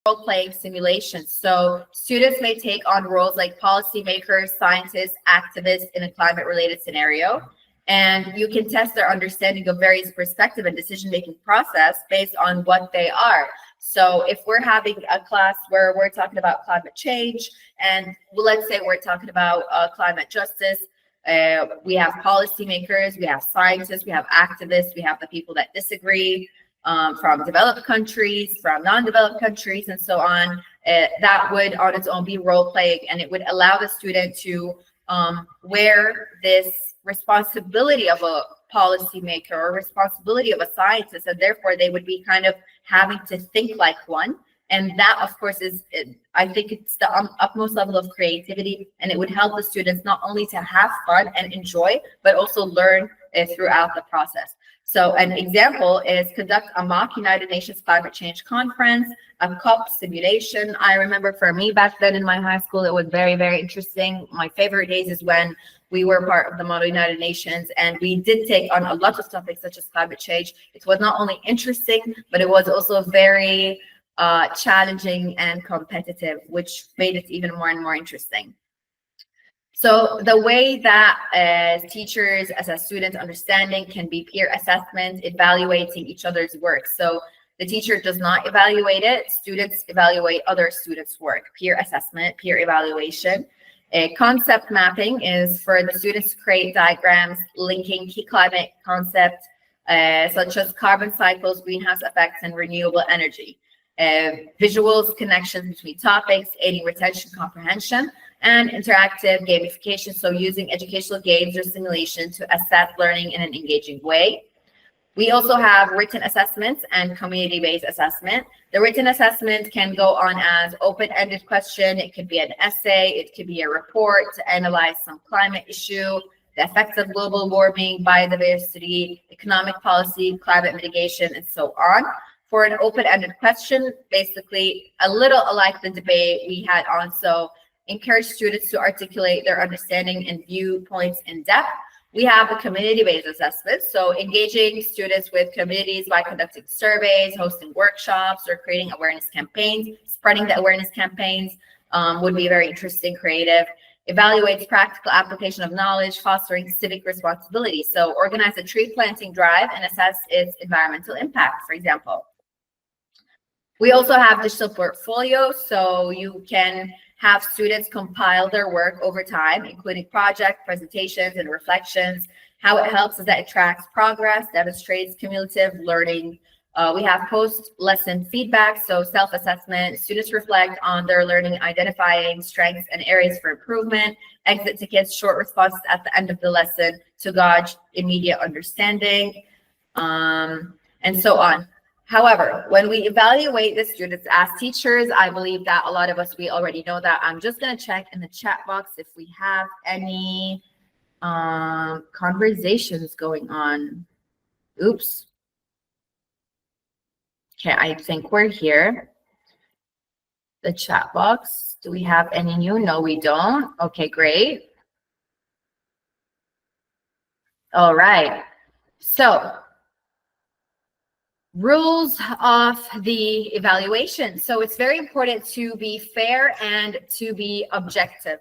role-playing simulations. So students may take on roles like policymakers, scientists, activists in a climate-related scenario. And you can test their understanding of various perspective and decision-making process based on what they are. So if we're having a class where we're talking about climate change, and let's say we're talking about climate justice, we have policymakers, we have scientists, we have activists, we have the people that disagree, from developed countries, from non-developed countries, and so on. That would on its own be role-playing, and it would allow the student to wear this responsibility of a policymaker or responsibility of a scientist, and therefore they would be kind of having to think like one. And that, of course, I think it's the utmost level of creativity, and it would help the students not only to have fun and enjoy, but also learn throughout the process. So an example is conduct a mock United Nations climate change conference, a COP simulation. I remember for me back then in my high school, it was very, very interesting. My favorite days is when we were part of the Model United Nations, and we did take on a lot of topics such as climate change. It was not only interesting, but it was also very challenging and competitive, which made it even more and more interesting. So the way that as teachers, as a student understanding can be peer assessment, evaluating each other's work. So the teacher does not evaluate it, students evaluate other students' work. Peer assessment, peer evaluation. Concept mapping is for the students to create diagrams linking key climate concepts such as carbon cycles, greenhouse effects, and renewable energy. Visuals, connections between topics, aiding retention, comprehension, and interactive gamification. So using educational games or simulation to assess learning in an engaging way. We also have written assessments and community-based assessment. The written assessment can go on as open-ended question. It could be an essay. It could be a report to analyze some climate issue, the effects of global warming, biodiversity, economic policy, climate mitigation, and so on. For an open-ended question, basically a little like the debate we had on. So encourage students to articulate their understanding and viewpoints in depth. We have a community-based assessment, so engaging students with communities by conducting surveys, hosting workshops, or creating awareness campaigns. Spreading the awareness campaigns would be very interesting, creative. Evaluates practical application of knowledge, fostering civic responsibility. So organize a tree planting drive and assess its environmental impact, for example. We also have digital portfolios, so you can have students compile their work over time, including project presentations and reflections. How it helps is that it tracks progress, demonstrates cumulative learning. We have post-lesson feedback, so self-assessment. Students reflect on their learning, identifying strengths and areas for improvement. Exit tickets, short responses at the end of the lesson to gauge immediate understanding, and so on. However, when we evaluate the students as teachers, I believe that a lot of us, we already know that. I'm just going to check in the chat box if we have any conversations going on. Oops. Okay, I think we're here. The chat box. Do we have any new? No, we don't. Okay, great. All right. So, rules of the evaluation. So it's very important to be fair and to be objective.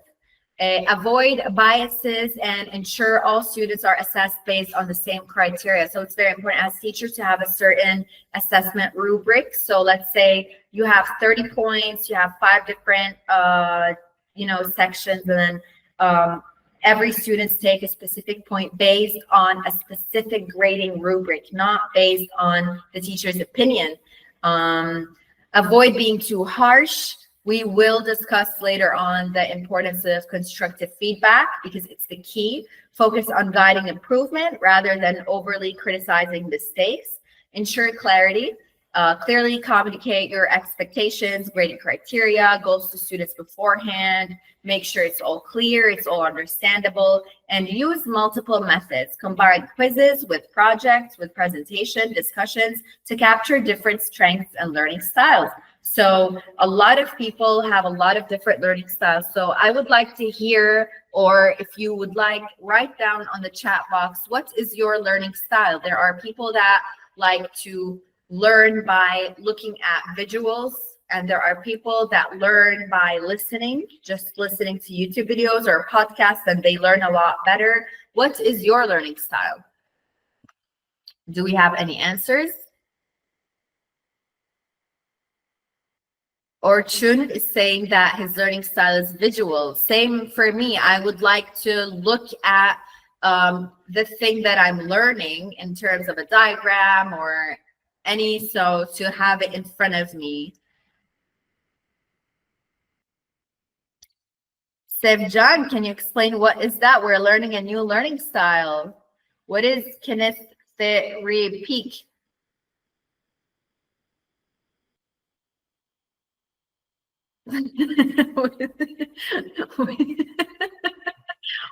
Avoid biases and ensure all students are assessed based on the same criteria. So it's very important as teachers to have a certain assessment rubric. So let's say you have 30 points, you have 5 different sections, and then every student's take a specific point based on a specific grading rubric, not based on the teacher's opinion. Avoid being too harsh. We will discuss later on the importance of constructive feedback because it's the key. Focus on guiding improvement rather than overly criticizing mistakes. Ensure clarity. Clearly communicate your expectations, grading criteria, goals to students beforehand. Make sure it's all clear, it's all understandable, and use multiple methods. Combine quizzes with projects, with presentation, discussions to capture different strengths and learning styles. So a lot of people have a lot of different learning styles. So I would like to hear, or if you would like, write down on the chat box, what is your learning style? There are people that like to learn by looking at visuals. and there are people that learn by listening, just listening to YouTube videos or podcasts, and they learn a lot better. What is your learning style? Do we have any answers? Orchun is saying that his learning style is visual. Same for me. I would like to look at the thing that I'm learning in terms of a diagram or so to have it in front of me. Sevjan, can you explain what is that? We're learning a new learning style. What is kinesthetic?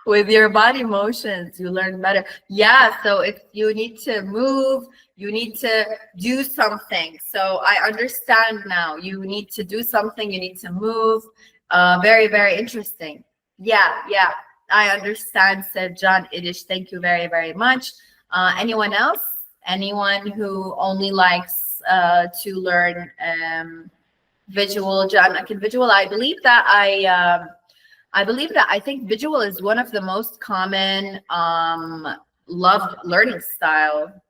With your body motions, you learn better. Yeah, so if you need to move, you need to do something. So I understand now. You need to do something, you need to move. Very, very interesting. Yeah, I understand, said John Idish. Thank you very, very much. Anyone else? Anyone who only likes to learn visual? John, I can visual. I believe that I think visual is one of the most common loved learning style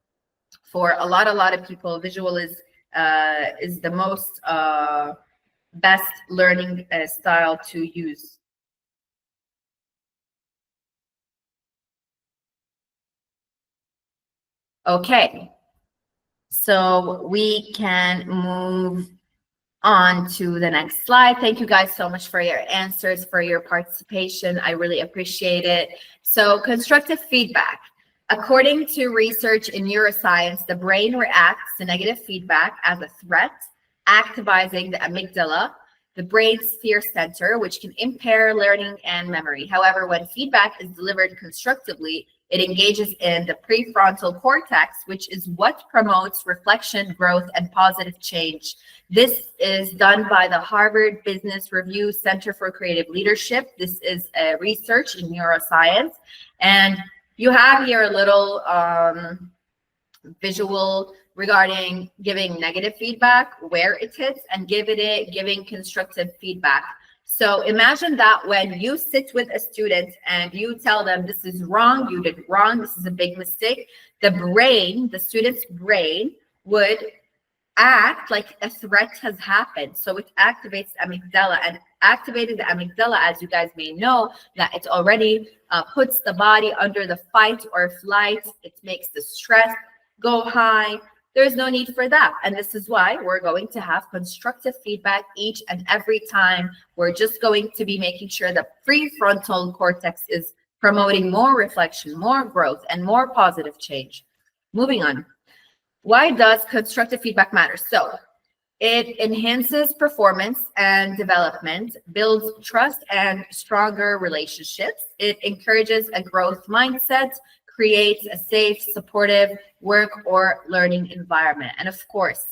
for a lot of people. Visual is the most best learning style to use. Okay, so we can move on to the next slide. Thank you guys so much for your answers, for your participation. I really appreciate it. So constructive feedback. According to research in neuroscience, the brain reacts to negative feedback as a threat, activizing the amygdala, the brain's fear center, which can impair learning and memory. However, when feedback is delivered constructively, it engages in the prefrontal cortex, which is what promotes reflection, growth, and positive change. This is done by the Harvard Business Review Center for Creative Leadership. This is a research in neuroscience. And you have here a little visual regarding giving negative feedback, where it hits, and giving constructive feedback. So imagine that when you sit with a student and you tell them this is wrong, you did wrong, this is a big mistake, the student's brain would act like a threat has happened. So it activates the amygdala, and activating the amygdala, as you guys may know, that it already puts the body under the fight or flight. It makes the stress go high. There's no need for that. And this is why we're going to have constructive feedback each and every time. We're just going to be making sure the prefrontal cortex is promoting more reflection, more growth, and more positive change. Moving on. Why does constructive feedback matter? So it enhances performance and development, builds trust and stronger relationships. It encourages a growth mindset, creates a safe, supportive work or learning environment. And of course,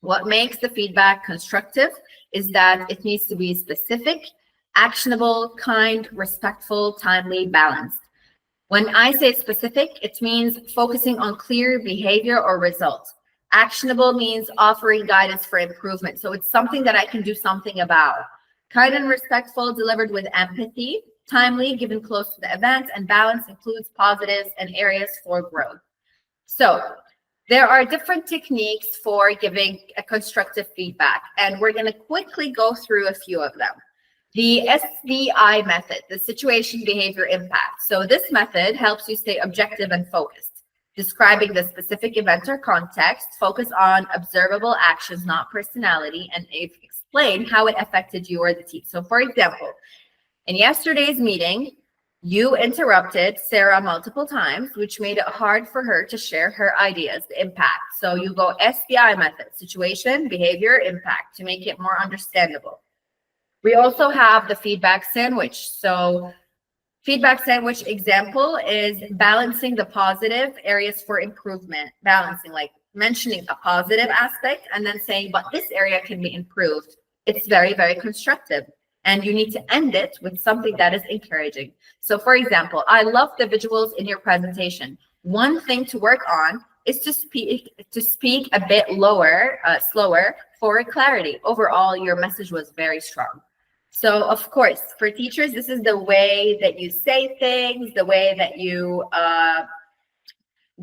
what makes the feedback constructive is that it needs to be specific, actionable, kind, respectful, timely, balanced. When I say specific, it means focusing on clear behavior or results. Actionable means offering guidance for improvement. So it's something that I can do something about. Kind and respectful, delivered with empathy. Timely, given close to the event. And balance includes positives and areas for growth. So there are different techniques for giving a constructive feedback, and we're going to quickly go through a few of them. The SBI method, the situation behavior impact. So this method helps you stay objective and focused, describing the specific event or context, focus on observable actions, not personality, and explain how it affected you or the team. So for example, in yesterday's meeting, you interrupted Sarah multiple times, which made it hard for her to share her ideas, the impact. So you go SBI method, situation, behavior, impact, to make it more understandable. We also have the feedback sandwich. So feedback sandwich example is balancing the positive areas for improvement, balancing, like mentioning a positive aspect and then saying, but this area can be improved. It's very, very constructive. And you need to end it with something that is encouraging. So for example, I love the visuals in your presentation. One thing to work on is to speak a bit slower for clarity. Overall, your message was very strong. So of course, for teachers, this is the way that you say things, the way that you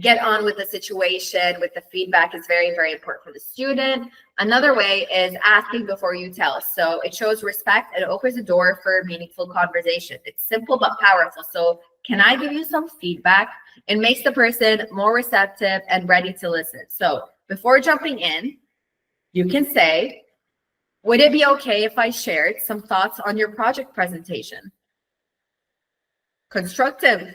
get on with the situation, with the feedback is very, very important for the student. Another way is asking before you tell. So it shows respect and opens the door for meaningful conversation. It's simple but powerful. So can I give you some feedback? It makes the person more receptive and ready to listen. So before jumping in, you can say, would it be okay if I shared some thoughts on your project presentation? Constructive.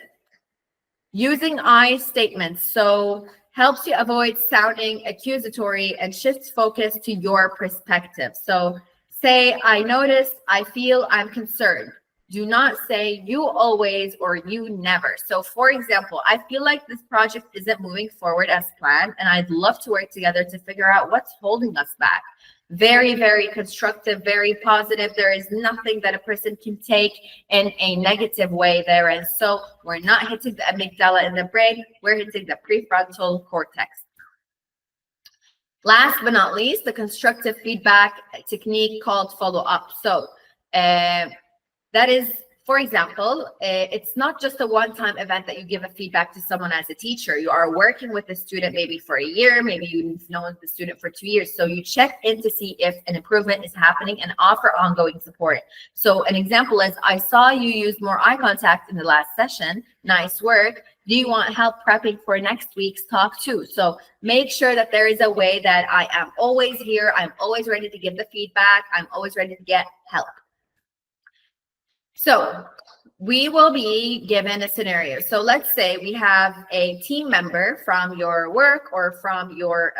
Using I statements, so helps you avoid sounding accusatory and shifts focus to your perspective. So say, I noticed, I feel, I'm concerned. Do not say you always or you never. So for example, I feel like this project isn't moving forward as planned, and I'd love to work together to figure out what's holding us back. Very, very constructive, very positive. There is nothing that a person can take in a negative way there. And so we're not hitting the amygdala in the brain, we're hitting the prefrontal cortex. Last but not least, the constructive feedback technique called follow-up. So that is, for example, it's not just a one-time event that you give a feedback to someone as a teacher. You are working with the student maybe for a year, maybe you've known the student for 2 years. So you check in to see if an improvement is happening and offer ongoing support. So an example is, I saw you use more eye contact in the last session. Nice work. Do you want help prepping for next week's talk too? So make sure that there is a way that I am always here. I'm always ready to give the feedback. I'm always ready to get help. So we will be given a scenario. So let's say we have a team member from your work or from your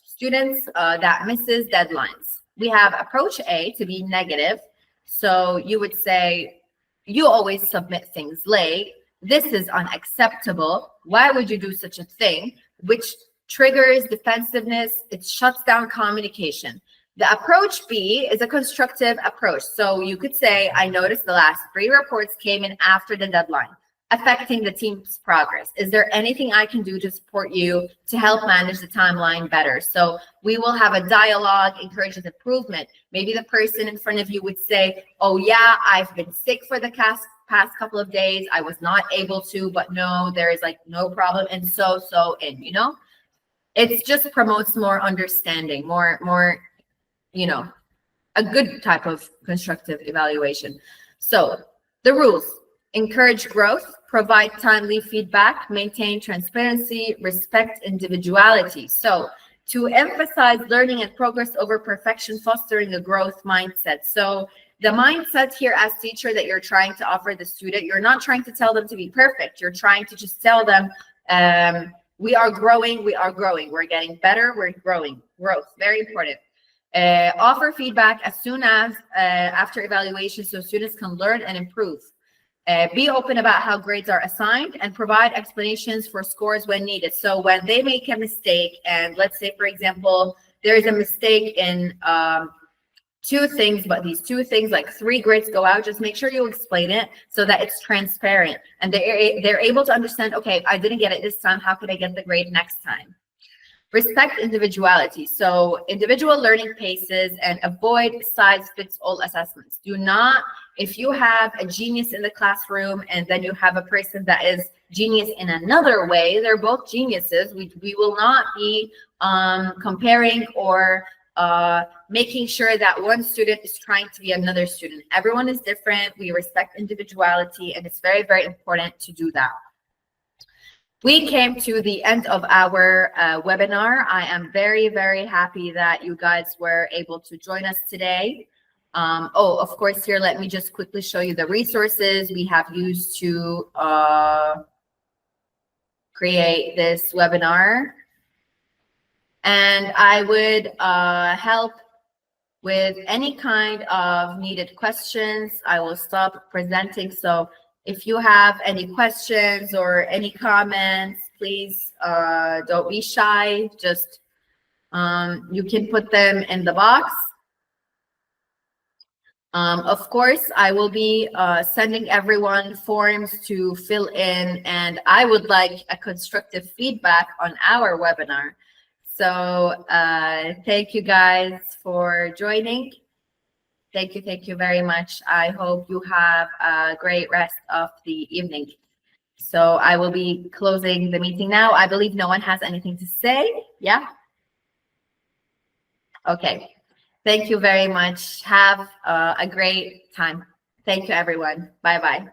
students that misses deadlines. We have approach A to be negative. So you would say, you always submit things late. This is unacceptable. Why would you do such a thing? Which triggers defensiveness. It shuts down communication. The approach B is a constructive approach. So you could say, I noticed the last 3 reports came in after the deadline, affecting the team's progress. Is there anything I can do to support you to help manage the timeline better? So we will have a dialogue, encourages improvement. Maybe the person in front of you would say, oh yeah, I've been sick for the past couple of days. I was not able to, but no, there is like no problem. And and you know, it just promotes more understanding, more, you know, a good type of constructive evaluation. So the rules: encourage growth, provide timely feedback, maintain transparency, respect individuality. So to emphasize learning and progress over perfection, fostering a growth mindset. So the mindset here as teacher that you're trying to offer the student, you're not trying to tell them to be perfect. You're trying to just tell them, we are growing, we're getting better, we're growing. Growth, very important. Offer feedback as soon as after evaluation so students can learn and improve. Be open about how grades are assigned and provide explanations for scores when needed. So when they make a mistake, and let's say, for example, there is a mistake in 2 things, but these 2 things, like 3 grades go out, just make sure you explain it so that it's transparent and they're able to understand, okay, I didn't get it this time, how can I get the grade next time? Respect individuality. So individual learning paces and avoid size-fits-all assessments. Do not, if you have a genius in the classroom and then you have a person that is genius in another way, they're both geniuses. We will not be comparing or making sure that one student is trying to be another student. Everyone is different. We respect individuality, and it's very, very important to do that. We came to the end of our webinar. I am very, very happy that you guys were able to join us today. Oh, of course, here, let me just quickly show you the resources we have used to create this webinar. And I would help with any kind of needed questions. I will stop presenting. So if you have any questions or any comments, please don't be shy. Just you can put them in the box. Of course, I will be sending everyone forms to fill in, and I would like a constructive feedback on our webinar. So thank you guys for joining. Thank you very much. I hope you have a great rest of the evening. So I will be closing the meeting now. I believe no one has anything to say. Yeah? Okay. Thank you very much. Have a great time. Thank you, everyone. Bye-bye.